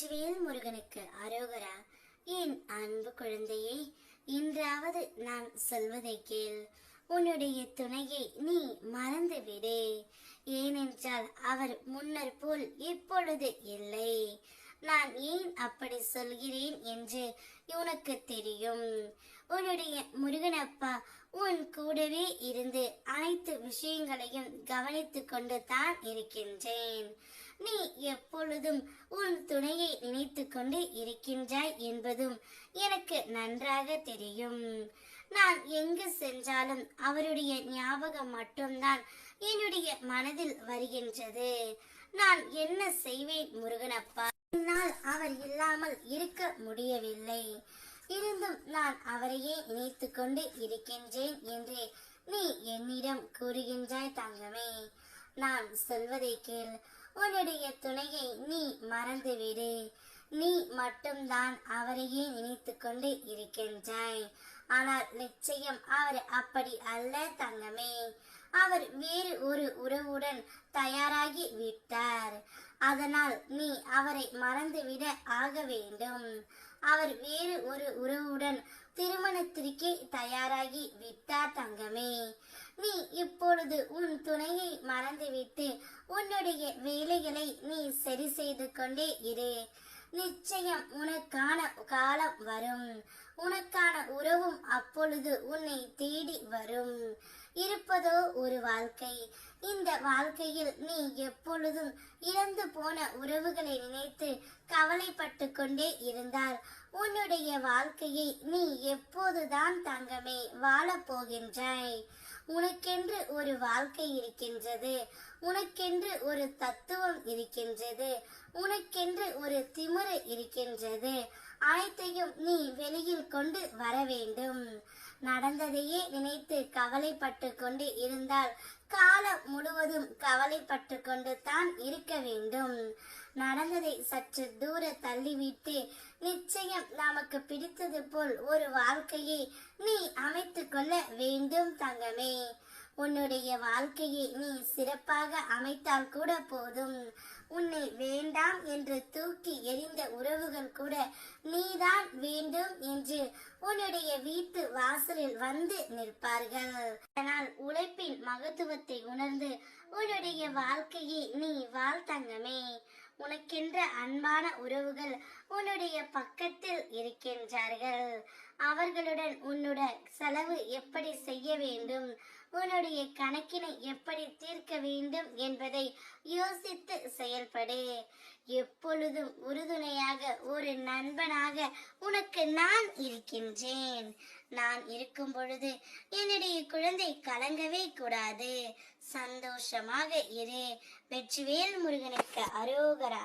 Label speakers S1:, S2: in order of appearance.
S1: வெற்றிவேல் முருகனுக்கு அரோகரா. என் அன்பு குழந்தையை, இன்றாவது நான் சொல்வதை கேள். உன்னுடைய துணையை நீ மறந்துவிடு. ஏனென்றால் அவர் முன்னர் போல் இப்பொழுது இல்லை. நான் ஏன் அப்படி சொல்கிறேன் என்று உனக்கு தெரியும். உன்னுடைய முருகனப்பா உன் கூடவே இருந்து அனைத்து விஷயங்களையும் கவனித்துக் கொண்டு தான் இருக்கின்றேன். நீ எப்பொழுதும் உன் துணையை நினைத்து கொண்டு இருக்கின்றாய் என்பதும் எனக்கு நன்றாக தெரியும். நான் எங்கு சென்றாலும் அவருடைய ஞாபகம் மட்டும்தான் என்னுடைய மனதில் வருகின்றது. நான் என்ன செய்வேன் முருகனப்பா? என்னால் அவர் இல்லாமல் இருக்க முடியவில்லை. இருந்தும் நான் அவரையே நினைத்து கொண்டு இருக்கின்றேன் என்று நீ என்னிடம் கூறுகின்றாய் தங்கமே. நான் சொல்வதை கேள். உன்னுடைய துணையை நீ மறந்துவிடு. நீ மட்டும்தான் அவரையே நினைத்து கொண்டு இருக்கின்றாய். ஆனால் நிச்சயம் அவர் அப்படி அல்ல தங்கமே. அவர் வேறு ஒரு உறவுடன் தயாராகி விட்டார். அதனால் நீ அவரை மறந்துவிட ஆக வேண்டும். அவர் வேறு ஒரு உறவுடன் திருமணத்திற்கே தயாராகி விட்டார் தங்கமே. நீ இப்பொழுது உன் துணையை மறந்துவிட்டு உன்னுடைய வேலைகளை நீ சரி செய்து கொண்டே இரு. நிச்சயம் உனக்கான காலம் வரும். உனக்கான உறவும் அப்பொழுது உன்னை தேடி வரும். இருப்பதோ ஒரு வாழ்க்கை. இந்த வாழ்க்கையில் நீ எப்பொழுதும் இழந்து போன உறவுகளை நினைத்து கவலைப்பட்டு கொண்டே இருந்தால் உன்னுடைய வாழ்க்கையை நீ எப்போதுதான் தங்கமே வாழப் போகின்றாய்? உனக்கென்று ஒரு வாழ்க்கை இருக்கின்றது. உனக்கென்று ஒரு தத்துவம் இருக்கின்றது. உனக்கென்று ஒரு திமிரு இருக்கின்றது. அனைத்தையும் நீ வெளியில் கொண்டு வர வேண்டும். நடந்ததையே நினைத்து கவலைப்பட்டு கொண்டு இருந்தால் காலம் முழுவதும் கவலைப்பட்டு கொண்டு தான் இருக்க வேண்டும். நடந்ததை சற்று தூர தள்ளிவிட்டு நிச்சயம் நமக்கு பிடித்தது போல் ஒரு வாழ்க்கையை நீ அமைத்து கொள்ள வேண்டும் தங்கமே. உன்னுடைய வாழ்க்கையை நீ சிறப்பாக அமைத்தால் கூட போதும். உன்னை வேண்டாம் என்று தூக்கி எறிந்த உறவுகள் கூட நீதான் வேண்டும் என்று உன்னுடைய வீட்டு வாசலில் வந்து நிற்பார்கள். அதனால் உழைப்பின் மகத்துவத்தை உணர்ந்து உன்னுடைய வாழ்க்கையை நீ வாழ் தங்கமே. உனக்கென்ற அன்பான உறவுகள் உன்னுடைய பக்கத்தில் இருக்கின்றார்கள். அவர்களுடன் உன்னுடைய செலவு எப்படி செய்ய வேண்டும், உன்னுடைய கணக்கினை எப்படி தீர்க்க வேண்டும் என்பதை யோசித்து செயல்படு. எப்பொழுதும் உறுதுணையாக ஒரு நண்பனாக உனக்கு நான் இருக்கின்றேன். நான் இருக்கும் பொழுது என்னுடைய குழந்தை கலங்கவே கூடாது. சந்தோஷமாக இரு. வெற்றிவேல் முருகனுக்கு அரோகரா.